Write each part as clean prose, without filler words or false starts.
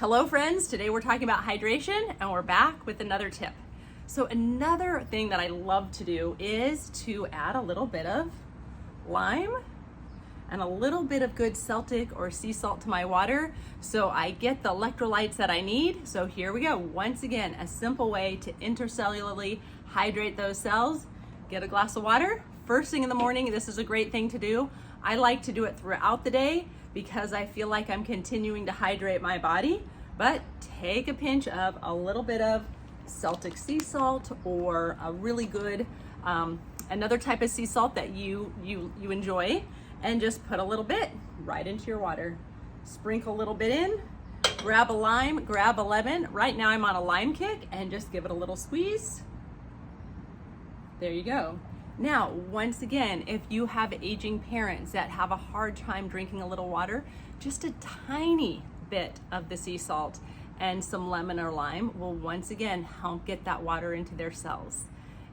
Hello friends, today we're talking about hydration and we're back with another tip. So another thing that I love to do is to add a little bit of lime and a little bit of good Celtic or sea salt to my water so I get the electrolytes that I need. So here we go. Once again, a simple way to intercellularly hydrate those cells. Get a glass of water. First thing in the morning, this is a great thing to do. I like to do it throughout the day because I feel like I'm continuing to hydrate my body. But take a pinch of a little bit of Celtic sea salt or a really good, another type of sea salt that you enjoy, and just put a little bit right into your water. Sprinkle a little bit in, grab a lime, grab a lemon. Right now I'm on a lime kick, and just give it a little squeeze. There you go. Now, once again, if you have aging parents that have a hard time drinking a little water, just a tiny bit of the sea salt and some lemon or lime will once again help get that water into their cells.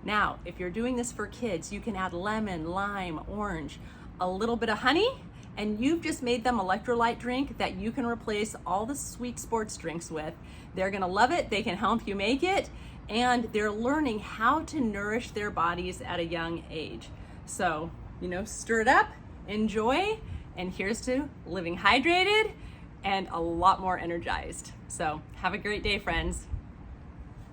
Now, if you're doing this for kids, you can add lemon, lime, orange, a little bit of honey, and you've just made them electrolyte drink that you can replace all the sweet sports drinks with. They're gonna love it, they can help you make it, and they're learning how to nourish their bodies at a young age. So, stir it up, enjoy, and here's to living hydrated and a lot more energized. So have a great day, friends.